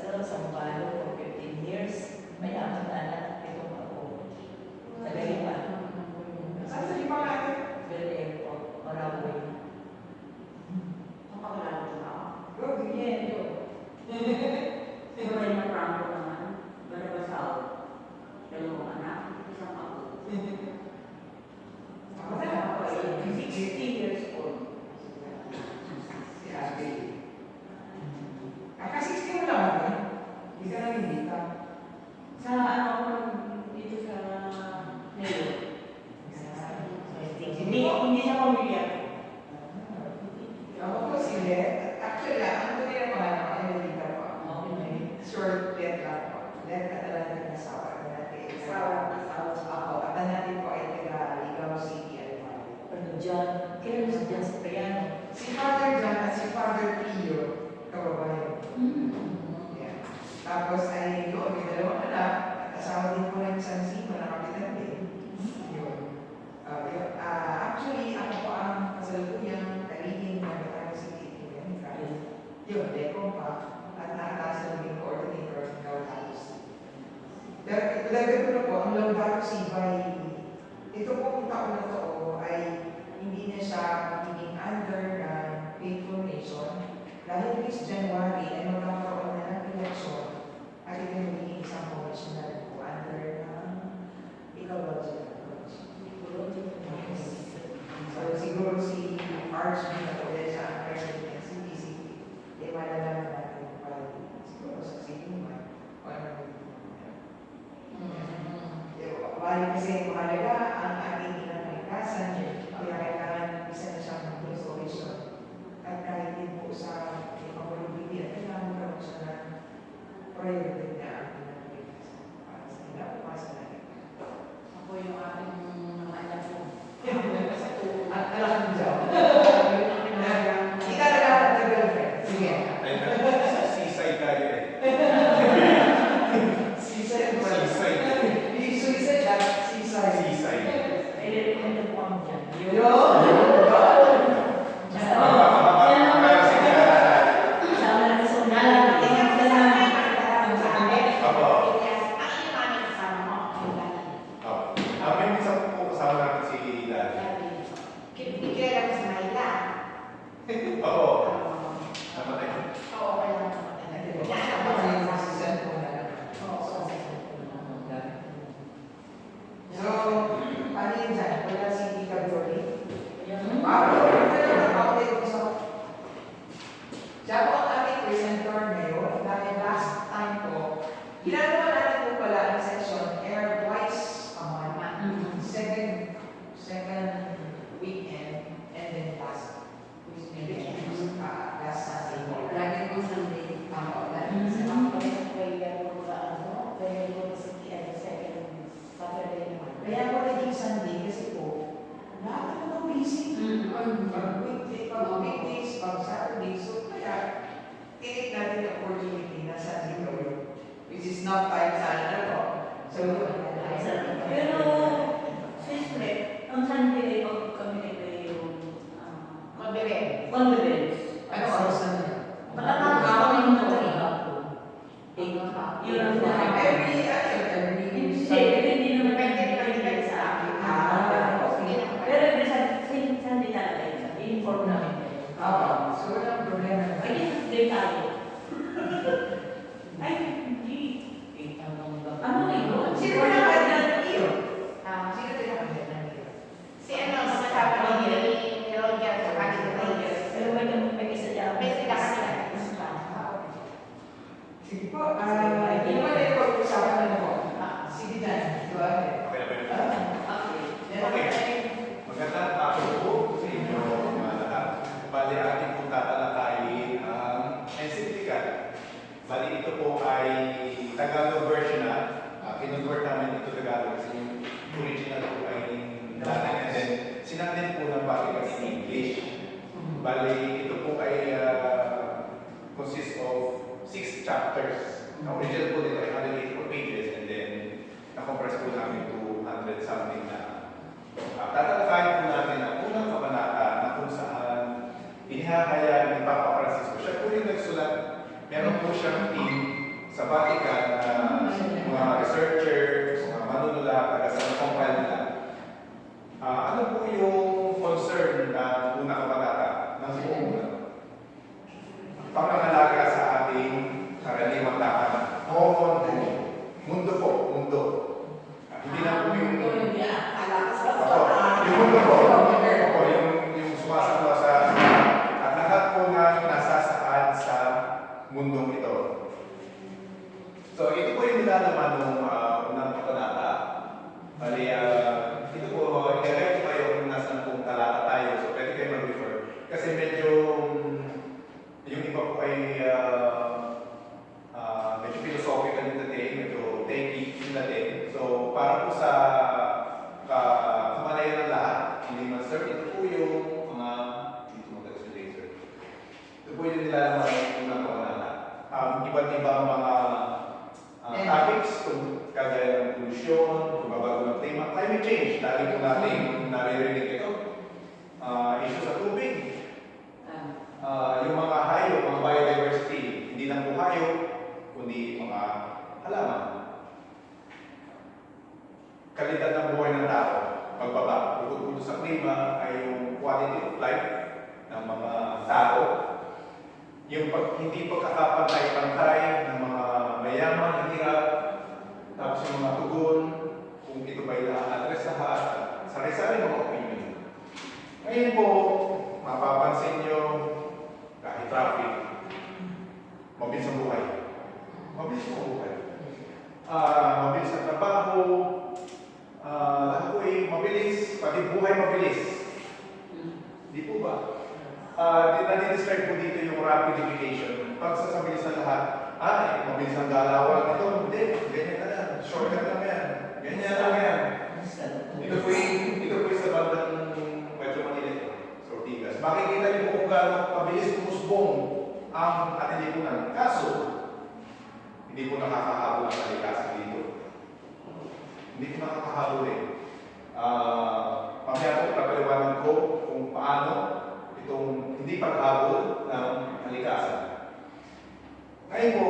Castro, sa Mubalo for 15 years. Mayaman na anak, itong ako. Tagay pa. Saan sa iba natin? Very airport, Marawi. Makakalala ko na. Go, bigyan. Siguro yung Franco naman, Barabasaw, dalawang anak, isang ako. hindi siya pamilya. Ako po si Let. Actually, ang tuloy ang mga Emelita po. Short Let lang po. Let Catalan ng asawa natin. Ako, at natin po ay taga-Ligaw City, Alemania. Ano dyan? Kailan si John Cipriano? Si Father John at si Father Pio, kababayan. Yeah. Tapos ay yun, may dalawang anak. Asawa din po ng San Simo na kapitan din. Yun. Actually, ako po ang kasalukuyang kaliging ng Batangas City. Yun, Deco pa. At nakataas na maging coordinator ng Lautaro City. Dagdag ko na po, ang Lautaro City ay, ito po taon na to ay hindi na siya magiging under ng Faithful Nation. Dahil this January ay magkakaroon na ng election at ito yung magiging isang commissioner po under ecological approach. So siguro si Archbishop na po dahil sa president ng CPCP, di malalaman natin kung paano siguro sa city naman o ano. Bali kasi mahalaga ang ating inangkalikasan, kaya kailangan isa na siyang mag-restoration. At kahit din po sa pagpapalubili at kailangan magkaroon siya ng priority na ating inangkalikasan para sa kinabukasan natin. Ako yung aking mga anak ko. At alam mo dyan. Kita na lang ang girlfriend. Sige. Seaside tayo eh. Seaside. Seaside. Seaside at seaside. Seaside. Ay, recommended po ang dyan. Kasama natin sa unahan. May minsan po kasama natin si Daddy. Oo. Namatay ko. So, paano yun dyan? Wala si Tita Glory? Yan. Siya po ang aming presenter ngayon dahil last time po, ginagawa natin po pala ang session air twice a month. Second weekend and then last last Sunday morning. Lagi kong Sunday. Kaya po naging Sunday kasi po, lahat naman busy. Pag weekdays, pag Saturday, so kaya tinik natin yung opportunity na Sunday gawin, which is not time sana na po. So, Pero, siyempre, ang Sunday ay pag kami ay yung convivence. ano oras na niya? Matatapos kami ng mga hapon. Yun ang mga. Every Hindi naman depende sa akin. Pero every Sunday talaga yun. I-inform namin kayo. So walang problema. Ay, hindi tayo. Ay, hindi. Ano na yun? Sino ba naman ng iyo? Sino ba naman ng iyo? Pero may isa dyan. Sige po, hindi mo na yung pag-usapan na po. Sige dyan, go ahead. Okay na ba yun? Okay. Magandang hapon po sa inyo mga lahat. Bali, ating po tatalakayin ang encyclical. Bali, ito po ay Tagalog version na. Kinonvert namin ito Tagalog kasi yung original po ay Latin and then sinandin po ng Vatican in English. Bali, ito po ay consists of 6 chapters. Ang original po dito ay 184 pages and then na-compress po namin to 100 something na. Tatalakayin po natin ang unang kabanata na kung saan inihahayag ni Papa Francisco. Siya po yung nagsulat. Meron po siyang team sa Vatican na mga researchers, mga manunulat, taga sa compile nila. Ano po yung concern ng unang kabanata ng buong pangangalaga sa ating karaniwang tahanan? Common mundo po, mundo. Hindi na po yung mundo po, yung sumasama sa at lahat po na nasasaad sa mundong ito. So, ito po yung nilalaman ng unang kabanata. Bali, ito po, i-direct pa yung nasa pong talata laser. Ito po yung mga, dito mo tayo sa laser. Ito po yung nilalaman ng mga nata. Iba't ibang mga topics, kung kagaya ng pollution, pagbabago ng klima, climate change. Lagi po natin naririnig ito. Issue sa tubig. Yung mga hayop, mga biodiversity, hindi lang po hayop, kundi mga halaman. Kalidad ng buhay ng tao, pagbaba. Bukod po sa klima ay yung quality of life ng mga tao. Yung hindi pagkakapantay-pantay ng mga mayaman, ng hirap, tapos yung mga tugon, kung ito ba i-address lahat, sari-sari mga opinion. Ngayon po, mapapansin nyo, kahit traffic, mabilis ang buhay. Mabilis ang buhay. Mabilis ang trabaho, lahat po ay mabilis, pati buhay mabilis. Di po ba? Nadi-describe po dito yung rapidification. Pag sasabilis na lahat, mabilis ang galawan ito, hindi, ganyan na yan, shortcut lang yan, ganyan lang yan. Ito po yung sa bandang Metro Manila, sa Ortigas. Makikita niyo po kung gaano pabilis tumusbong ang ating lipunan. Kaso, hindi po nakakahabol ang kalikasan dito. Hindi po nakakahabol eh. Mamaya po, papaliwanag ko kung paano itong hindi paghabol ng kalikasan. Ngayon po,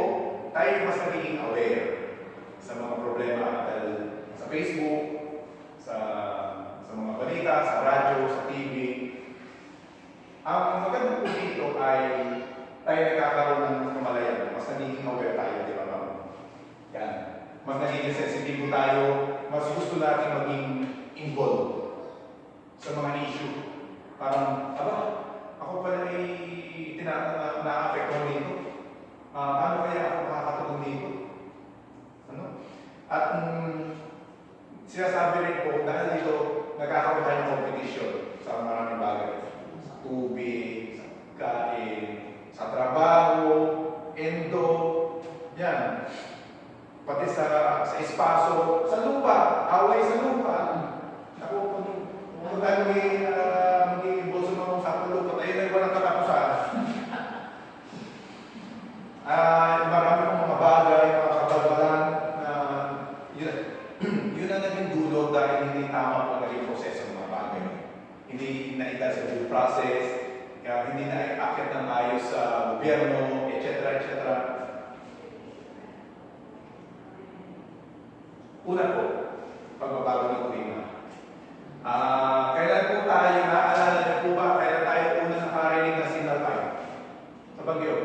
tayo mas nagiging aware sa mga problema dahil sa Facebook, sa mga balita, sa radyo, sa TV. Ang maganda po dito ay tayo nagkakaroon ng kamalayan. Mas nagiging aware tayo, di ba ma'am? Yan. Mas nagiging sensitibo tayo, mas gusto natin maging involved sa mga issue. Parang, ako pala ay na-apektuhan dito. Paano kaya ako makakatulong dito? Ano? At sinasabi rin po, dahil dito, nagkakaroon tayo ng competition sa maraming bagay. Sa tubig, sa kain, sa trabaho, endo, yan. Pati sa espaso, sa lupa, away sa lupa. Ako, kung tayo maging bolso sa lupa, tayo na walang katapusan. Marami pong mga bagay, mga kabalbalan na yun ang naging dulo dahil hindi tama po naging proseso ng mga bagay. Hindi naidal sa due process, kaya hindi na akit ng ayos sa gobyerno, etc. etc. Una po, pagbabago ng klima. Kailan po tayo, naaalala niyo po ba, kailan tayo una nakarinig ng signal 5? Sa Baguio.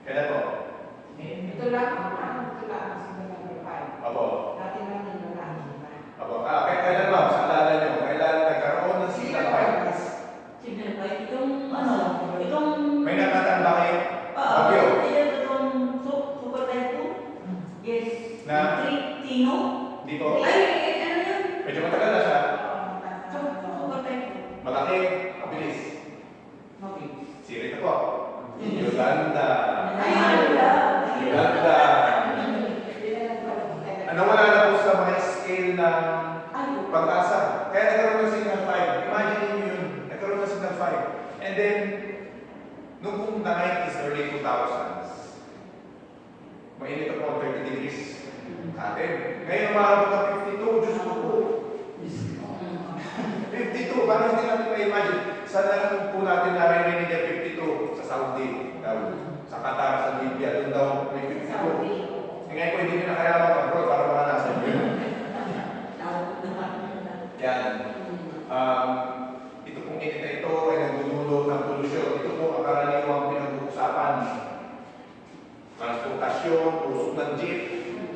Kailan po? Ito lang sa number 5. Opo. Dati lang din lang. Opo. Kailan ba? Sa alala niyo, kailan nagkaroon ng signal 5? Signal 5, itong... May nakatanda kayo? Baguio. Itong super typhoon? Yes. Na? Tino? Dito? Ay, ano yun? Medyo matagal na siya. Super typhoon. Malaki, mabilis. Okay. Sirit na po. Yolanda. Ay, wala. Yolanda. Nawala na po sa mga scale ng pag-asa. Kaya nagkaroon ng signal 5. Imagine niyo yun. Nagkaroon ng signal 5. And then, nung pong the 90s, early 2000s, mainit ako ang 30 degrees atin. Ngayon, umabot ng 52. Diyos ko po. 52. Bakit hindi natin ma-imagine? Saan lang po natin narinig yung 52? Sa Saudi. Sa Qatar, sa Libya. Doon daw may 52. Ngayon po, hindi na kaya mag-abroad para maranasan yun. Yan. Ito pong init na ito ay nagdudulot ng polusyon. Ito po ang karaniwang pinag-uusapan. Transportasyon, usok ng jeep,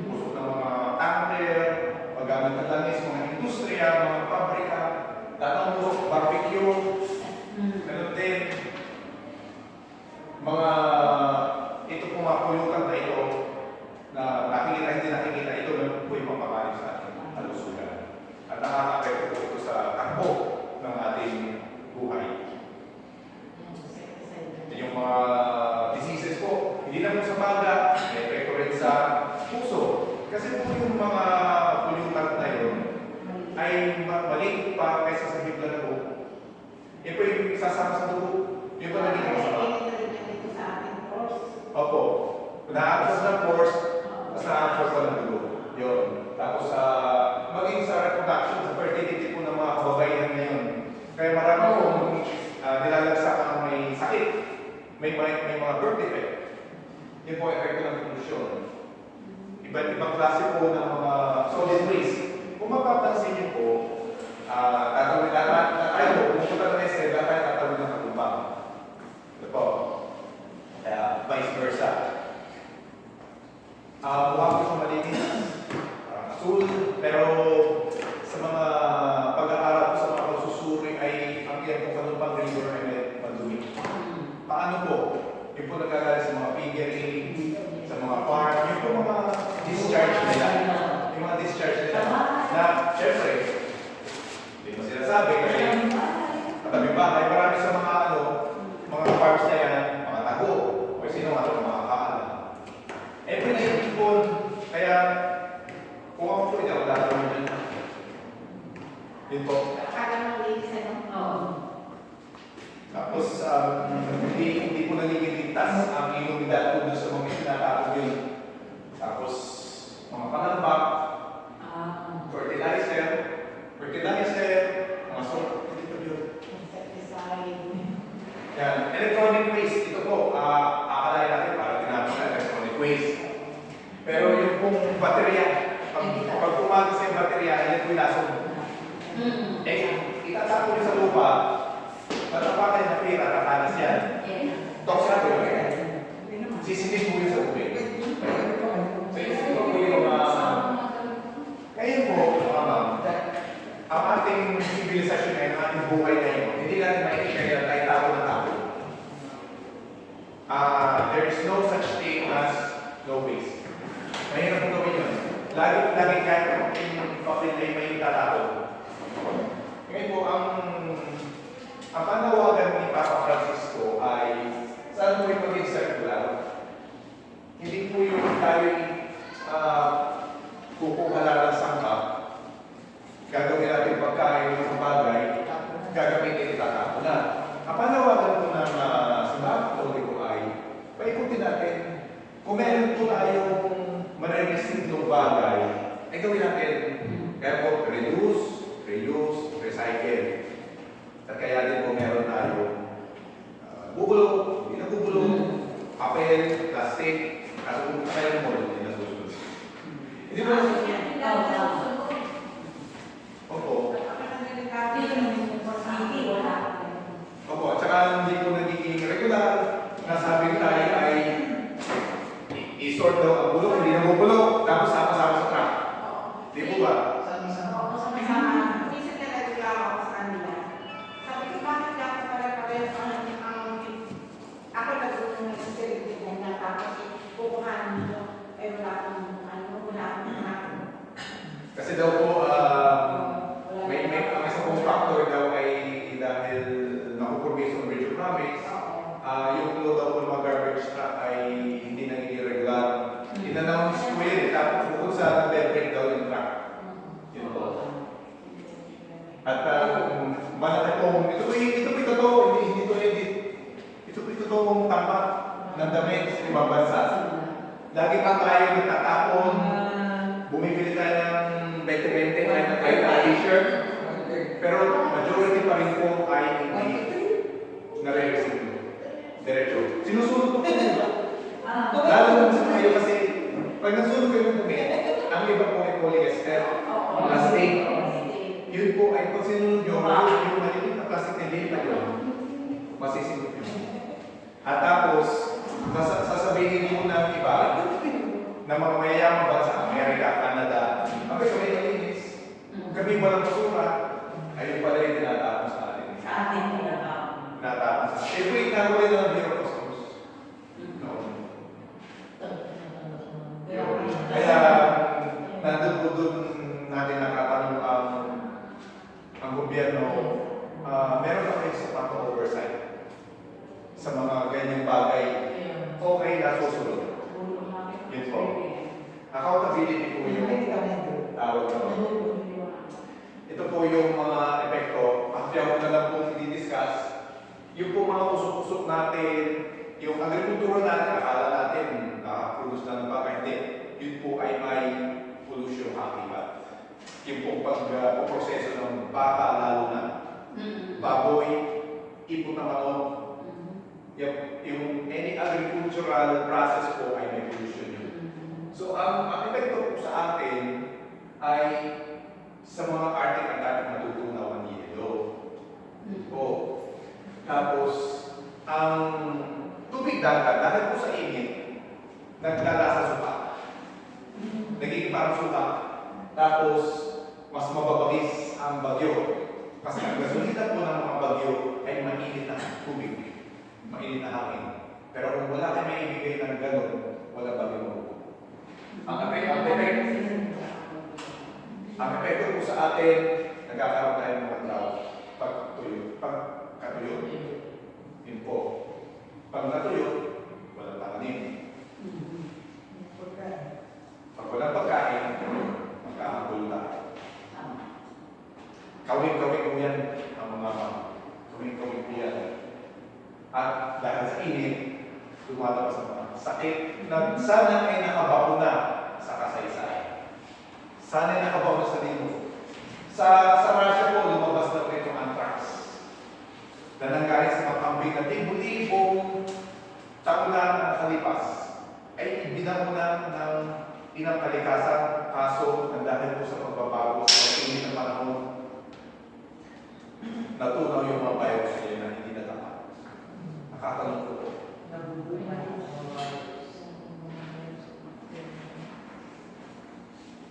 usok ng mga tanker, paggamit ng langis, mga industriya, mga pabrika, datang usok, barbecue, ganun din. Mga, ito pong mga pulutan na ito, na nakikita, hindi nakikita, ito na po yung mapapalik sa ating kalusugan. At nakaka-apekto po ito sa takbo sasama sa dugo. Yun pa naging masama. dito sa ating course. Opo. Na-absorb ng force, tapos na-absorb pa ng dugo. Yun. Tapos maging sa reproduction, sa fertility po ng mga kababayan ngayon. Kaya marami pong nilalagsak ang may sakit. May mga birth defect. Yun po ang epekto ng evolusyon. Iba't ibang klase po ng mga solid waste. Kung mapapansin niyo po, tatawid na tayo, kung pumunta na tayo, tayo tatawid ng katumbang. Ito po. Vice versa. Mukha po sa malinis, asul, pero sa mga pag-aaral po sa mga pagsusuri ay ang yan po katumbang river ay madumi. Paano po? Yung po nagkagaling sa mga piggery, sa mga farm, yung po mga discharge nila. Yung mga discharge nila. Na, syempre, hindi mo sinasabi kasi katabing bahay, marami sa mga mga farms na yan, mga tago, o sino nga ito, mga kaalam. Pinag-ipon, kaya kung ako po, hindi ako lalawin dyan. Yun po. Akala mo linis, ano? Oo. Tapos, hindi po nagiging ligtas ang inuminal po doon sa mga sinatapos yun. Tapos, mga panambak, fertilizer, mga sort, hindi po yun. Yan, electronic waste, ito po, akalain natin para tinapos na electronic waste. Pero yung pong baterya, pag pumagas sa yung baterya, yan po yung lasong. Itatapon nyo sa lupa, matapakan na pera, tatanas yan. Toxic po yun. Sisipin po yun sa tubig. So, ito po yung ngayon po, ma'am, ang ating sibilisasyon ngayon, ang ating buhay ngayon, hindi natin mainishare yan tayo tapo na tapo. There is no such thing as no waste. Mahirap po gawin yun. Lagi kahit yung papel ay may tatapo. Ngayon po, ang panawagan ni Papa Francisco ay saan mo rin maging circular? Hindi po yung tayo kukuha lang ng sangkap, gagawin natin pagkain ng bagay, gagamitin itatapon na. Ang panawagan po ng Simbahan Katoliko ay paikutin natin, kung meron po tayong marireceive ng bagay, ay gawin natin. Kaya po, reduce, reuse, recycle. At kaya din po meron tayong bubulok, hindi na bubulok, papel, plastic, at kung kaya mo, hindi na susunod. Hindi ba nasusunod? Opo. Opo, at saka hindi po nagiging regular. Nasabi tayo ay i-sort daw ang bulok, hindi na bubulok, tapos sama-sama sa truck. Di po ba? Kasi daw po, may isa pong factor daw ay dahil nakupromise on Virgin Promise, yung flow daw po ng mga garbage truck ay hindi nagiging regular. In-announce ko yun, tapos bukod sa break daw yung truck. Yun po. At malaki po, ito po totoo, hindi to edit. Ito po totoong tapat ng damit sa ibang bansa. Lagi pa tayo nagtatapon, bumibili tayo ng 20-20 na tayo na t-shirt, pero majority pa rin po ay hindi nare-receive. Diretso. Sinusunod po po. Lalo naman sa kayo kasi pag nasunod kayo ng dumi, ang iba po ay polyester, plastic. Yun po ay pag sinunod nyo, yung maliit na plastic na liit na yun, masisinod yun. At tapos, sasabihin mo ng iba, na mga mayayamang bansa, Amerika, Canada, kami malinis. Kami walang basura, ayun pala yung tinatapos sa atin. Sa atin tinatapos. Tinatapos sa atin. Eh, wait, nagawa ng Bureau of Customs. No. Kaya, nandun po dun natin nakatanong ang gobyerno, meron na kayo sa pang-oversight sa mga ganyang bagay. Okay na susunod. Yun po. Accountability po yung tawag ko. Ito po yung mga epekto. Actually, ako na lang pong i-discuss. yung po mga usok-usok natin, yung agrikultura natin, akala natin produce na ng baka, hindi. Yun po ay may pollution hakikat. Yung pong pag-proseso ng baka, lalo na baboy, ipon na manok, yung any agricultural process po ay may pollution yun. So, ang epekto po sa atin ay sa mga Arctic at ating natutunaw ng yelo. O, tapos, ang tubig dagat, dahil po sa init, nagdala sa suka. Nagiging parang suka. Tapos, mas mababagis ang bagyo. Kasi ang gasolina po ng mga bagyo ay mainit na tubig. Mainit na hangin. Pero kung wala kayo maibigay ng ganun, wala bagyo mo. Ang epekto po sa atin, nagkakaroon tayo ng mga tao. Pagkatuyo, yun po. Pag natuyo, walang pananim. Pag walang pagkain, magkakagulo tayo. Kawin-kawin ko yan ang mga kawin-kawin ko yan. At dahil sa init, lumalabas ang mga sakit na sana ay nakabakuna sa kasaysayan. Sana ay nakabakuna sa dino. Sa Russia po, lumabas na rin yung anthrax na nanggaling sa makambing na libo-libong taon na nakalipas ay ibinakuna ng inang kalikasan, kaso ang dahil po sa pagbabago sa init ng panahon, natunaw yung mga biomes nila na hindi na dapat. Nakakalungkot po.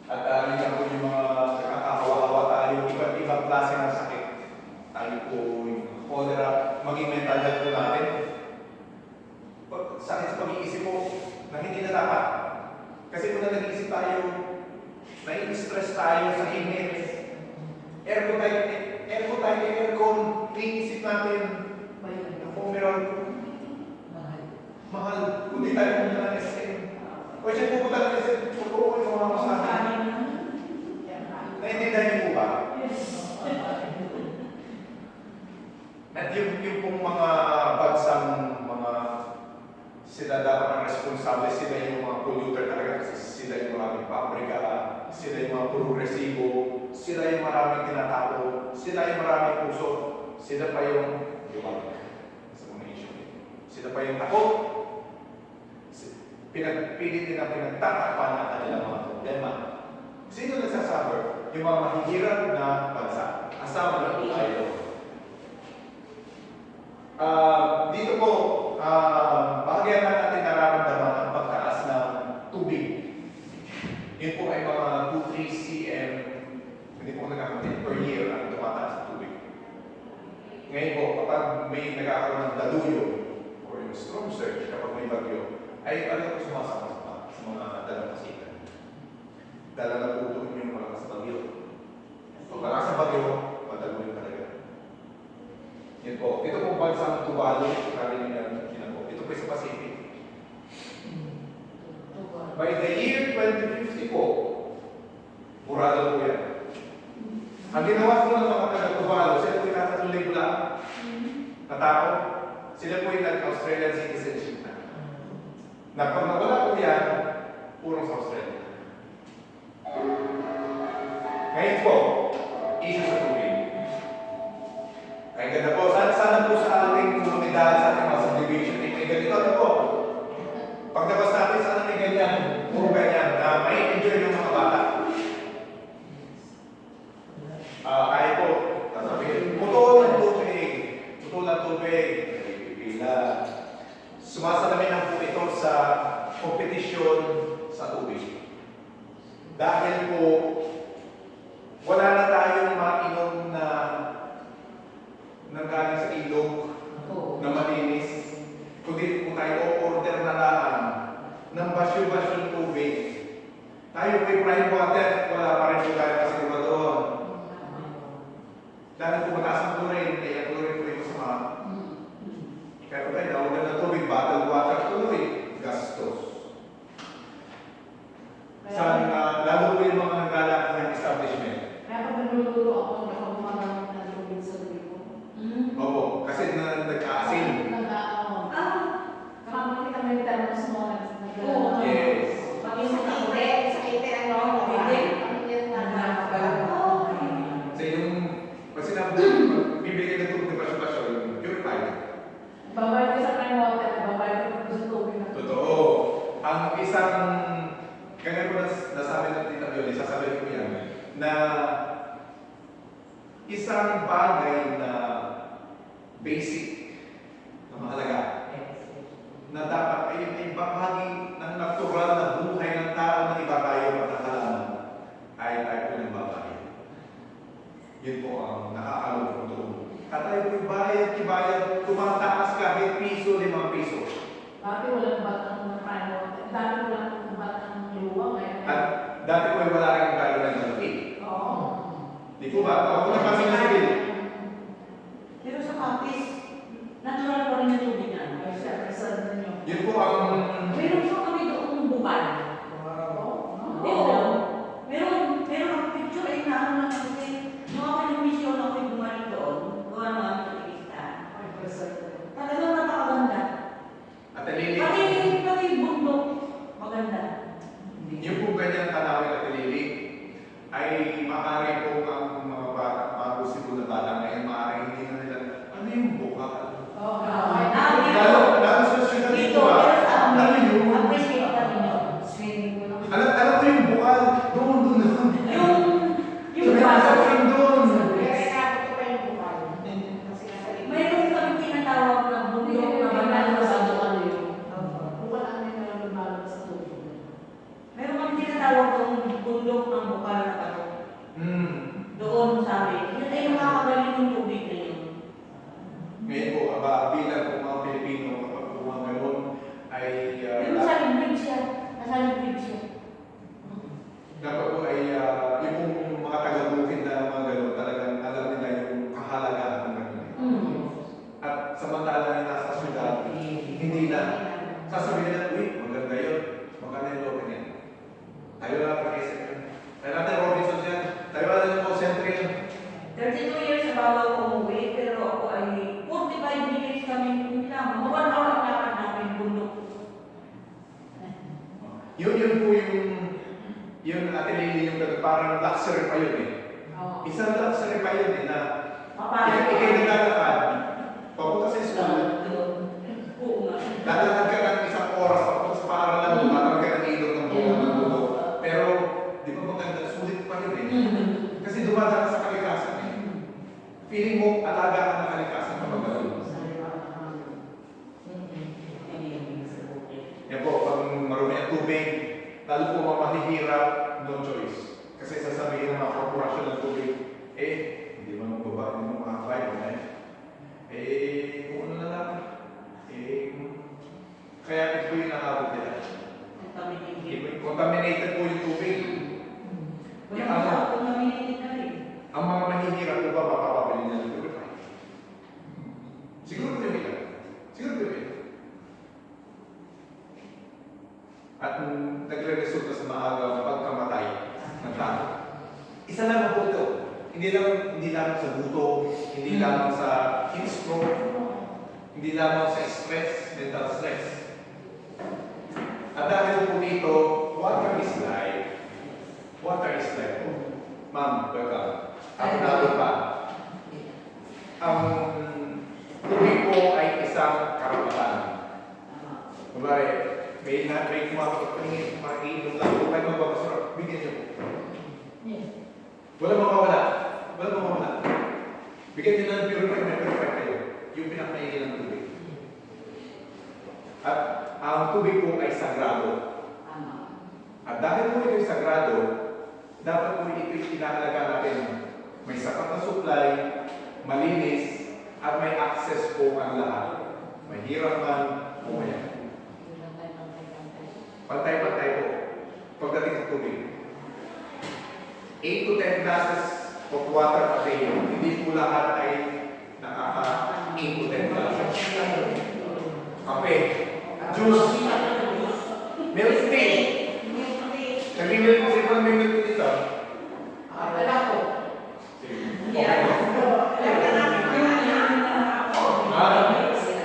At yun lang po yung mga nakakahawa-hawa tayo, iba't ibang klase ng sakit. Tayo po yung cholera, maging mental health po natin. Sakit sa pag-iisip po na hindi na dapat. Kasi kung nag-iisip tayo, nai-stress tayo sa init, aircon, iisip natin, kung meron, mahal, kung di tayo pumunta ng SM. O siya pupunta ng SM, puro ko yung mga masasabi. Naintindihan niyo po ba? At yung pong mga bansang mga sila dapat ang responsable, sila yung mga polluter talaga kasi sila yung maraming pabrika, sila yung mga progresibo, sila yung maraming tinatapo, sila yung maraming puso, sila pa yung sa mga issue. Sila pa yung takot. Pinagpilit nila pinagtatakpan ang kanilang mga problema. Sino nagsasuffer? Yung mga mahihirap na bansa. Asama na po tayo. Dito po, bahagyan na natin nararamdaman ang pagtaas ng tubig. Yun po ay mga 2-3 cm, hindi po nagkakalit per year ang tumataas ng tubig. Ngayon po, kapag may nagkakaroon ng daluyo or yung storm surge, kapag may bagyo, ay ano po sumasama sa mga dalampasigan. Dala na po ito yung malakas bagyo. Pag malakas ang bagyo, madaluyo talaga. Yan po. Ito po bansang Tuvalu, karamihan po. Ito po sa Pacific. By the year 2050 po, murado po yan. Ang ginawa po ng mga taga-Tuvalu, sila po yung nakatulay ko lang na tao. Sila po yung nag-Australian citizenship na. Na pag nawala po yan, purong sa Australia. Ngayon po, issue sa tubig. Ay ganda po, sana po sa ating komunidad, sa ating mga subdivision, may ganito na po. Pagdabas natin, sana may ganyan, puro ganyan, na may enjoy ng mga bata. Kaya po, sasabihin, putol ng tubig, pila. Sumasalamin lang po ito sa kompetisyon sa tubig. Dahil po, wala na tayong mainom na nanggaling sa ilog na malinis. Kundi kung tayo order na lang ng basyo-basyo tubig. Tayo po prime water, wala pa rin po tayo kasiguro doon. Dahil po mataas ang chlorine, kaya chlorine po yung masama. Kaya tayo nawagan ng tubig, bottled water, tuloy, gastos. Lalo po yung mga naglalak ng establishment. Kaya pag nagluluto ako, baka gumagamit ng tubig sa tubig ko. Opo, kasi nag bagay na basic na mahalaga na dapat ay bahagi ng natural na buhay ng tao na iba tayo at ng halaman ay tayo po ng babae. Yun po ang nakakalungkot doon. At tayo po'y bayad, tumataas kahit piso, 5 piso. Dati walang batang na prime. Dati walang batang luwang. At dati po'y wala rin tayo ng malaki. Oo. Di po ba? Ako na kami na sabihin. Pero sa kapis, natural pa rin yung tubig na. Ay, siya, reserve ninyo. Yun po ang... Meron pa kami doon bukal. Oo. Meron ang picture ay naano na kasi nung ako ng mission ako yung bumalik doon, gawa ng mga turista. Ay, reserve. Talagang napakaganda. At alili. Pati bundok, maganda. Yung po ganyang tanawin at alili ay maaari po ang mga bata, mga posible na bata ngayon, maaari hindi na nila, ano yung bukal? Oo. Lalo sa syudad Dito, dito ba? pero sa Ano amin, yun? appreciate pa rin yun. Swimming pool. Alam ko yung bukal. Doon. Yung Sabi baso, sa friend doon. Kaya sabi ko pa yung bukal. Kasi nasa likod. mayroon kami tinatawag na bundok na banal sa meron kami tinatawag ng bundok ng bukal na bato. Doon sa amin. Yun ay nakakagaling ng tubig na yun. Ngayon po, bilang po mga Pilipino, kapag po mga ganun, ay Pero sa librig siya. Nasa librig siya. dapat po ay yung pong mga taga-bukid na mga ganun, talagang alam nila yung kahalagahan ng ganun. At samantalang nasa syudad, hindi na. Sasabihin nila, uy, maganda yun. Maganda yung local yan. Tayo na pag-isip yun. Tayo natin Robinson yan. Tayo natin yung call center yan. 32 years na bawal ko umuwi, pero ako ay 45 minutes kami hindi lang. Mga 1 hour ang lakad namin bundok. Yun po yung atin yung parang luxury pa yun eh. Isang luxury pa yun eh na ikay naglalakad, papunta sa school, Oo nga. lalakad ka ng isang oras papunta sa paaralan mo, matawag ka ng ilog ng buong ng buto. Pero, di ba maganda, sulit pa rin eh. Kasi dumadaan ka sa kalikasan eh. Feeling mo, alaga ka ng kalikasan kapag gano'n. Yan po, pag marumi ang tubig, lalo po mga mahihirap, no choice. Kasi sasabihin ng mga korporasyon ng tubig, hindi man magbaba ng mga five, kung ano na lang, kaya ito yung nakabot nila. Contaminated po yung tubig. Ang mga mahihirap po ba mapapabili nila ng tubig? Siguro po yun. Siguro po yun. At nagre-resulta sa maagang pagkamatay ng tao. Isa lang po ito. Hindi lang sa buto, hindi lang sa heat stroke, hindi lang sa stress, mental stress. At dahil po dito, water is life. Water is life po. Ma'am, welcome. Ako nato pa. Ang tubig po ay isang karapatan. Kumari, may kumapagpangin, makiinom lang po kayo magbabasura, bigyan niyo po. Walang mawawala. Bigyan niyo ng purify kayo. Yung pinakainin ng tubig. At ang tubig po ay sagrado. At dahil po ito ay sagrado, dapat po ito inahalaga natin. May sapat na supply, malinis, at may access po ang lahat. Mahirap man o mayan. Pantay-pantay po pagdating sa tubig. 8 to 10 glasses of water a day. Hindi po lahat ay nakaka 8 to 10 glasses. Kape, juice, milk tea. Nag-milk tea po ng milk tea dito. Wala ko.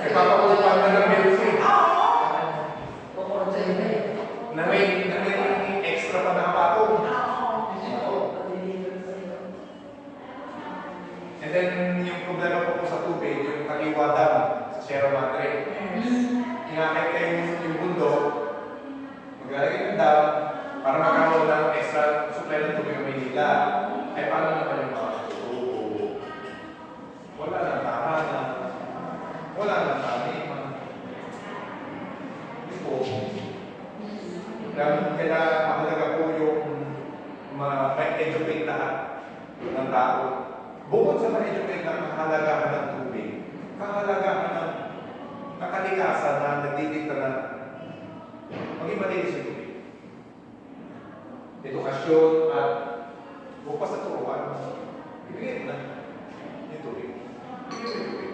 Nagpapakulipan na ng milk tea. Na may extra pa na patong. And then, yung problema po sa tubig, yung Kaliwa Dam sa Sierra Madre. Inakit kayo yung bundok, maglalagay ng dam para magkaroon ng extra supply ng tubig ng Maynila. Ay, paano naman yung mga tubo? Wala nang tahanan. Wala nang taniman. Hindi po. Kaya mahalaga po yung ma-educate lahat ng tao. Bukod sa ma-educate na kahalagahan ng tubig, kahalagahan ng nakalikasan na nagdidikta na maging malinis yung tubig. Edukasyon at bukas na turuan, ibigay mo na yung tubig. Ibigay mo yung tubig.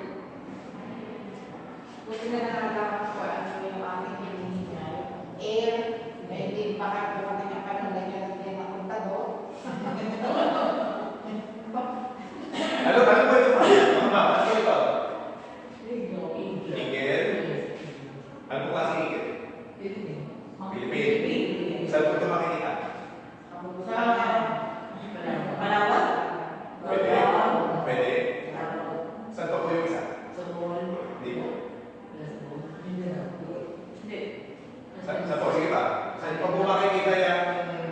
Buti na nakalaman ko ano yung aming hinihingal. Air, hindi baka dumating ang panahon na yan natin ang kontador. Ano po ito, ma'am? Ano ito? Igel? Ano po kasi igel? Pilipin. Saan po ito makikita? Sa Palawan? Pwede? Pwede? Saan po yung isa? Hindi po. Hindi. Saan po? Sige pa. Saan po makikita yung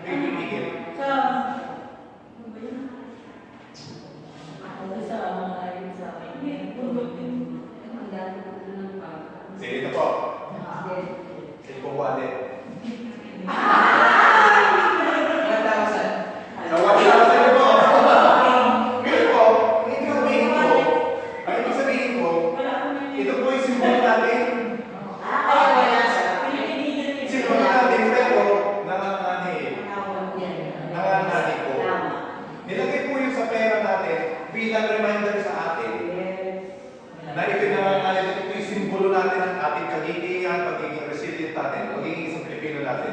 Pilipin igel? Sa... Ano ba yun? Ako sa mga ayun sa akin. Hindi, bundok din. Ang dami ko ng pag. Sige, ito po. Sige po, wale. 1,000. Sa 1,000 po. Ngayon po, hindi sabihin ko. Ang ibig sabihin ko, Wala ko na ito po yung simbolo natin. Kaya wala sa Pilipinas. Simbolo natin, pero nangangani. Nangangani po. Nilagay po yung sa pera natin bilang reminder sa atin na ito yung nangangani. Ito yung simbolo natin ng ating kagitingan, pagiging resilient natin, pagiging isang Pilipino natin.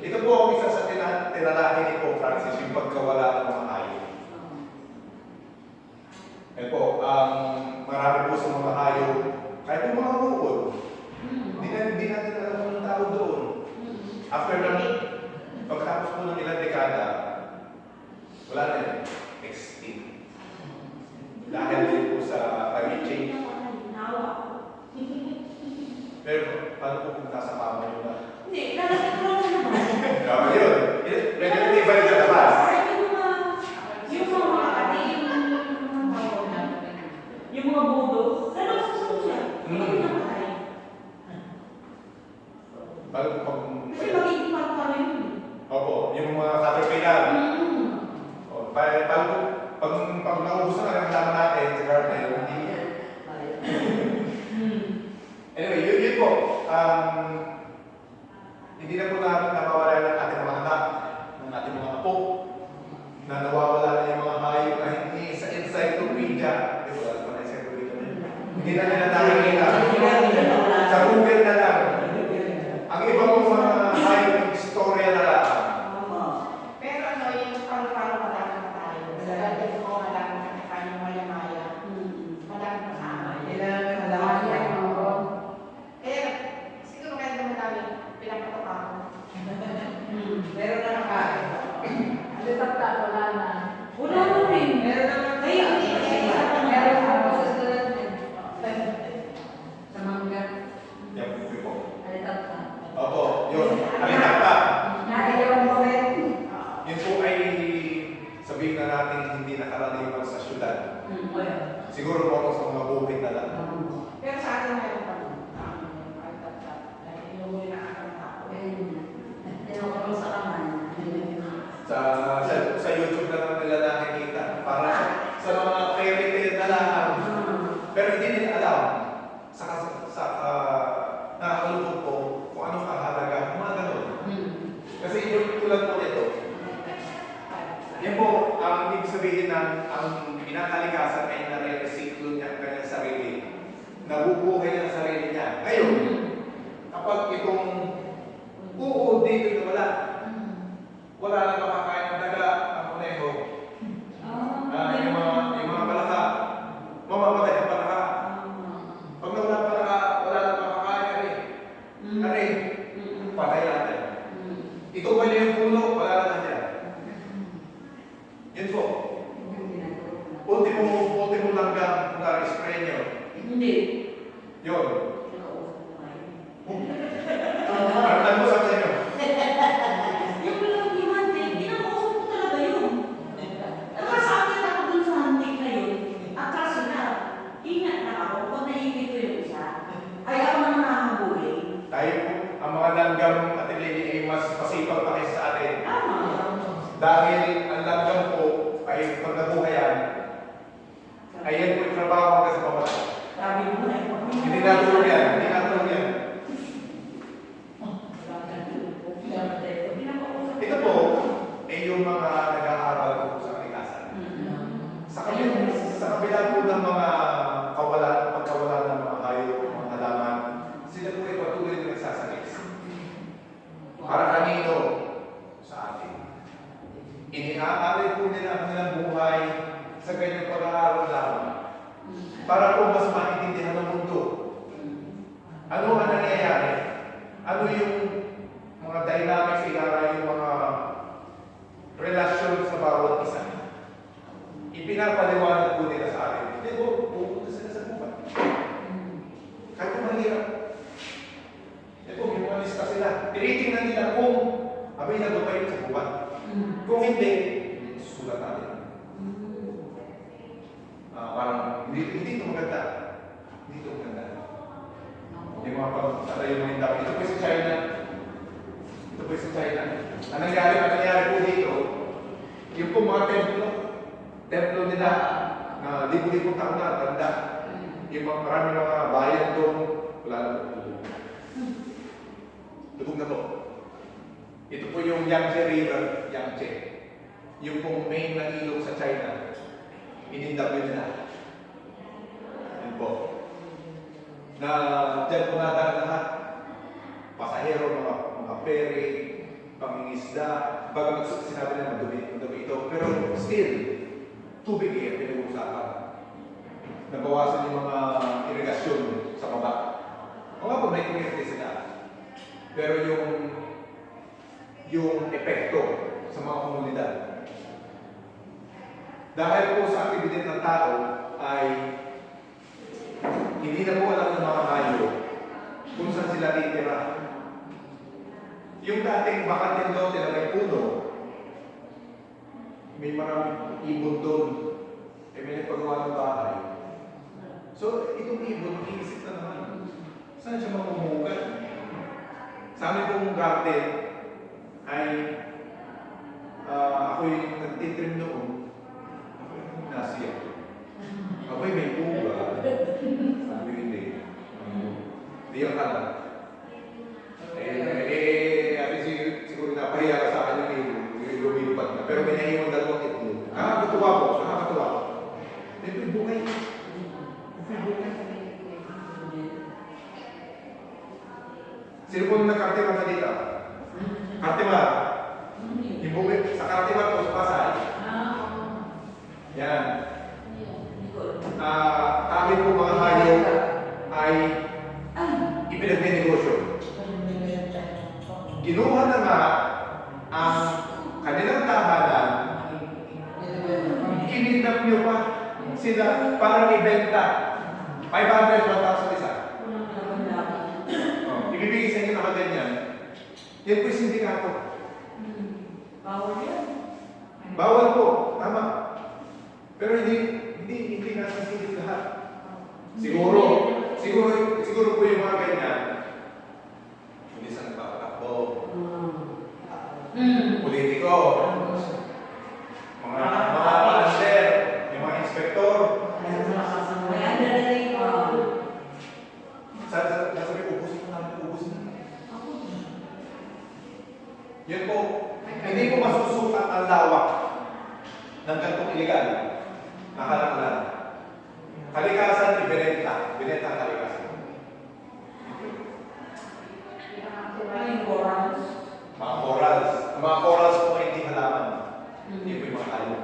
Ito po ang isa sa tinalahin ni Pope Francis, yung pagkawala ng mga hayop. Yan po, marami po sa mga hayop, kahit yung mga bukod, hindi natin alam ng tao doon. After ng, pagkatapos po ng ilang dekada, wala na yun, extinct. Dahil din po sa climate change. Pero paano po kung nasa mama nyo na? Hindi, lalaki ko lang naman. Yun. Pwede rin ibalik sa labas. Yung mga budo, lalaki sa siya. Hindi namatay. Bago pag... Kasi magiging pa rin yun. Opo, yung mga caterpillar. O, pag naubos na ang laman natin sa garden, hindi. Anyway, yun po. Hindi na po natin nakawala ng ating mga anak, ng ating mga apo, na nawawala na yung mga hayop na hindi sa encyclopedia. Di ba? Wala pa na encyclopedia na yun. Hindi na nila nakikita. Sa Google na lang. Ang ibang mga hayop ng istorya na lang. Pero ano, yung paru-paro madami na tayo. Dati ko madami na tayo yung maya-maya. Madami pa sa amin. Kailangan malaman yan. Eh, siguro kahit na madami, pinapatok ako. Meron na nakain. Ano tagta, wala na. Wala na rin. Meron naman Ay, hindi. Meron na ako sa sulat din. Sa mangga. Yan po. Ay, tata. Opo, yun. Alitak pa. Nakayawan mo rin. Yun po ay sabihin na natin hindi nakarating pa sa syudad. Siguro po sa mga bukid na lang. Pero sa atin meron pa rin. Ay, tatap. Dahil inuwi na ako ng tao. Sa YouTube na lang nila nakikita. Para sa mga fairy tale na lang. Pero hindi nila alam. Nakakalungkot po kung ano kahalaga. Mga ganun. Kasi yung tulad po nito, yan po, ang ibig sabihin ng ang pinakalikasan ay nare-recycle niya ang kanyang sarili. Nabubuhay niya ang sarili niya. Ngayon, kapag itong uod dito na wala na makakain ng daga, ang kuneho, yung mga palaka, mamamatay ang palaka. Pag nawala ang palaka, wala na makakain ka rin. Patay natin. Ito ba yung puno? Wala na nandiyan. Yun po. Ultimo langgang na spray nyo. Hindi. Yun. Ano sa inyo? Yung walang himante, kinakausap ko talaga yun. Nakasabi ako dun sa hantik na yun. Akala sila, Tayo po, ang mga langgam at ay mas pasipag pa kaysa sa atin. Tama. Dahil ang langgam po ay pag nabuhayan, ay yan po yung trabaho hanggang sa pamatay. Sabi mo na. Hindi natulog yan, hindi natulog yan. Ito po ay yung mga nag-aaral po sa kalikasan. Sa kabila po ng mga pagkawalan ng mga hayop, mga halaman, sila po ay patuloy na nagsasakis. Para kanino? Sa atin. Iniaalay po nila ang kanilang buhay sa ganyang pag-aaral lamang. Para po mas maintindihan ng mundo. Ano ang nangyayari? Ano yung mga dynamics, yung mga relasyon sa bawat isa? Ipinapaliwanag po nila sa atin. Hindi po, pupunta sila sa gubat. Kahit kung mahirap. Hindi po, may mga lista sila. Tinitingnan nila kung abay na ba yun sa gubat. Kung hindi, sulat natin. Parang, hindi ito maganda. Hindi ito maganda. Yung mga pag-sala yung mga indap. Ito po sa China. Ito po sa China. Ang nangyari po dito, yung po mga templo nila, na libo-libong taon na, tanda. Yung mga marami mga bayan doon, wala na po. Lubog na po. Ito po yung Yangtze River, Yangtze. Yung pong main na ilog sa China. Inindap yun nila. Yan po. Na dyan po natin lahat. Pasahero, mga ferry, pangingisda. Bagang sinabi na madumi ito. Pero still, tubig yan, pinag-uusapan. Nabawasan yung mga irigasyon sa baba. O nga po, may kumerte sila. Pero yung epekto sa mga komunidad. Dahil po sa aktibidad ng tao ay hindi na po alam ng mga hayop kung saan sila titira. Yung dating bakanteng lote na may puno, may maraming ibon doon, may nagpagawa ng bahay. So, itong ibon, mag-iisip na naman, saan siya mamumukat? Sa amin pong garden ay ako'y nagtitrim noon. Nasiya. Ako'y may buga. Sabi hindi. Hindi ang kanan. Siguro napahiya ka sa akin yung lumipad na. Pero may naiwan dalawang itlog. Nakakatuwa po. Nakakatuwa. May bungay. May bungay. Sino po nagkartima na dito? Kartima. Yung bungay. Sa kartima po sa Pasay. Yan. Kami po mga hayop ay ipinagnegosyo. Ginuha na nga ang kanilang tahanan, kinidnap nyo pa sila para ibenta 500,000 isa. Ibibigay sa inyo na kaganyan. Yan po yung sindikato. Bawal yan. Bawal po, tama. Pero hindi nasisilip lahat. Siguro po yung mga ganyan. Hindi sa nagpapatakbo. Politiko. Mga passer, yung mga inspektor. Sabi ko, ubusin namin. Yan po, hindi po masusukat ang lawak ng gantong iligal. Nakalangalan. Kalikasan, ibinenta. Binenta ang kalikasan. Mga corals. Ang mga corals po ay hindi halaman. Hindi po yung mga tayo.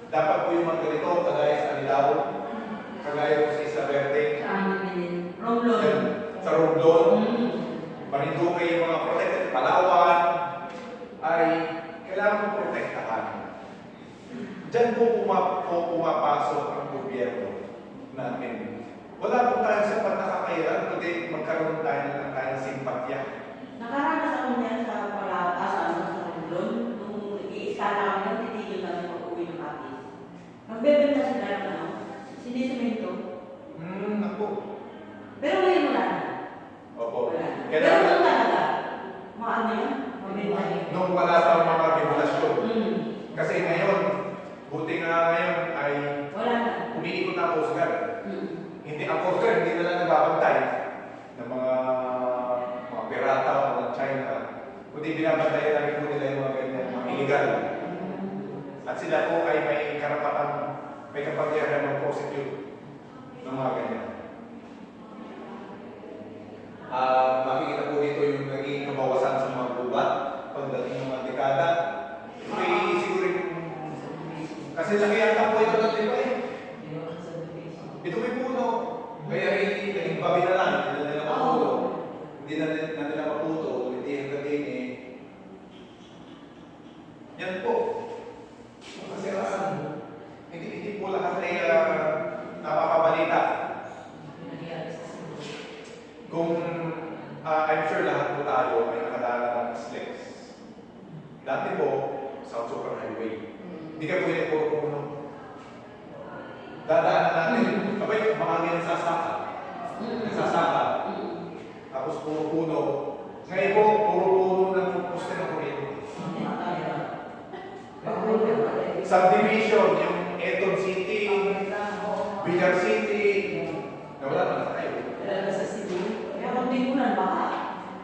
Dapat po yung mga ganito, kagaya sa Anilao, kagaya po sa Isla Verde, sa Romblon, Marinduque, yung mga protected, Palawan, ay kailangan po protektahan. Diyan po pumapasok ang gobyerno natin. Wala po tayo sa pagkakailan, kundi magkaroon tayo ng simpatya. Nakaranas ako niyan sa Palatas, sa Romblon, nung i-iskala kami, titigil kami pag-uwi ng Patis. Magbebenta sila ng sinisemento. Coast Guard. Mm. Hindi, ang Coast Guard hindi na lang nagbabantay ng mga pirata o ng China. Kundi binabantayan namin po nila yung mga ganyan, mga illegal. At sila po ay may karapatan, may kapangyarihan mag-prosecute ng mga ganyan. Makikita po dito yung naging kabawasan sa mga gubat pagdating ng mga dekada. May siguro kasi nakiyata po ito ng iba eh. Ito may puno. Kaya naging babi na lang, hindi na nila maputo. Hindi na nila maputo, hindi hanggang din eh. Yan po. Masiraan. Hindi po lahat ay napakabalita. Kung I'm sure lahat po tayo ay nakadala ng SLEX. Dati po, South Super Highway. Hindi ka pwede puro puno. Dadaanan natin. Abay, mga nagsasaka. Nagsasaka. Tapos puro puno. Ngayon po, puro puno ng poste ng kuryente. Subdivision, yung Eton City, Villar City, nawala na tayo.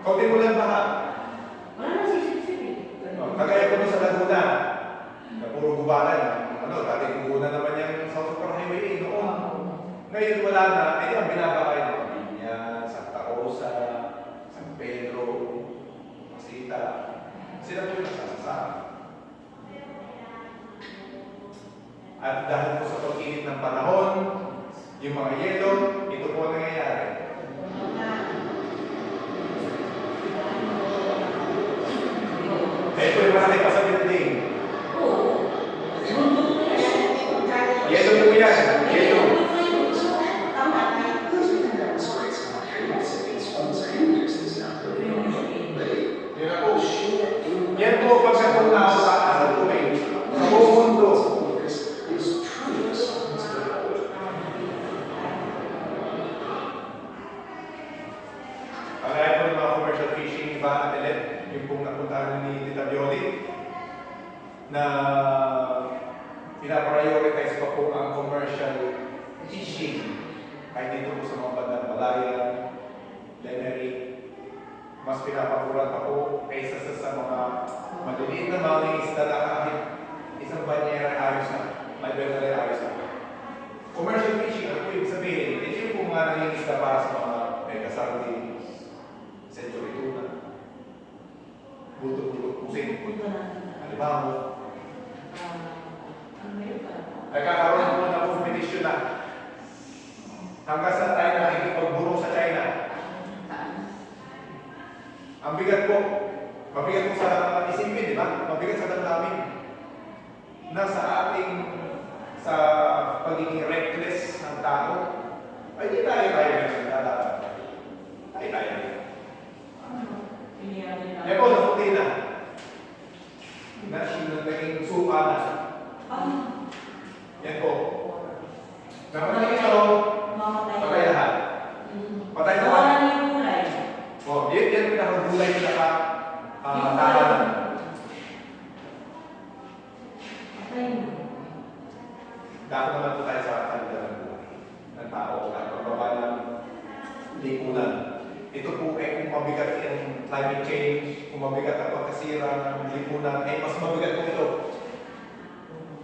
Kaunti mo lang baka. Kagaya ko sa Laguna, na puro gubanan. Dati gugunan naman yung South Super Highway noon. Ngayon wala na, ay ang binabakay ng Piña, Santa Rosa, San Pedro, Masita. Sila po yung nasasama. At dahil po sa pag-init ng panahon, yung mga yelo, ito po ang nangyayari. Ito yung malaki pa sa building. Yelo po yan. Yelo. Yan po. Yan po pagkatunaw sa asal tubig. Sa buong mundo. Kagaya po ng mga commercial fishing, iba at elect, yung pong napuntahan ni Tita Violi, na pinaprioritize pa po ang commercial fishing. Kahit dito po sa mga bandang Malayan, Lemery, mas pinapaguran pa po kaysa sa mga maliliit na mga isda na kahit isang banyera ayos na, may banyera ayos na. Commercial fishing, ano po ibig sabihin? Ito yung po mga nanging isda para sa mga mega sardines, century tuna, buto-buto pusing, alimango. Nagkakaroon po ng competition na. Hanggang sa tayo nakikipagburo sa China. Ang bigat po. Mabigat po sa isipin, di ba? Mabigat sa damdamin. Nasa ating sa pagiging reckless ng tao, ay di tayo nagdadaan. Tayo. Eh po, naputi na. Naging suka na. Yan po. Naman ito, patay lahat. Patay lahat. O, yan yung nakagulay na tahanan. Dapat naman po tayo sa kalidad ng buhay ng tao at pagbaba ng lipunan. Ito po ay kung mabigat yung climate change, kung mabigat ang pagkasira ng lipunan, ay mas mabigat po ito.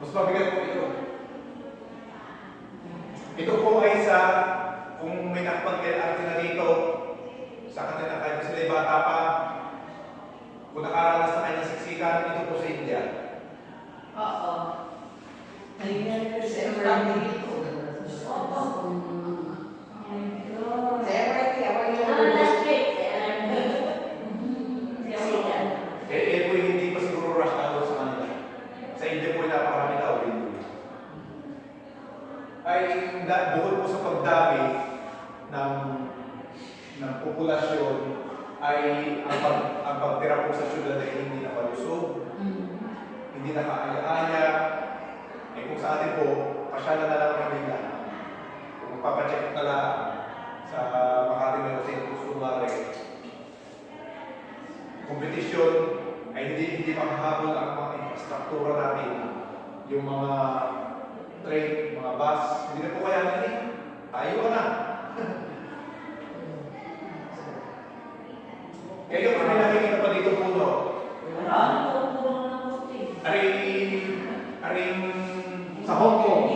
Mas mabigat po ito. Ito po ay sa, kung may nakapag-arte na dito, sa kanila kahit sila ay bata pa, kung nakaranas na kayo ng siksikan, ito po sa India. Eh po hindi pa siguro rush hour sa kanila. Sa India po ay napakarami tao rin. Ay bukod po sa pagdami ng populasyon ay ang pagtira po sa syudad ay hindi nakalusog, hindi nakaaya-aya. Eh kung sa atin po, pasyalan na lang ang Manila. Kung papacheck na lang sa Makati Merosin, Kusumare, kompetisyon ay hindi makahabol ang mga infrastruktura natin, yung mga train, mga bus, hindi na po kayanin eh. Tayo ka na. Kayo kung may nakikita pa dito puno, Wala, puro na ng konti. aring sa Hong Kong,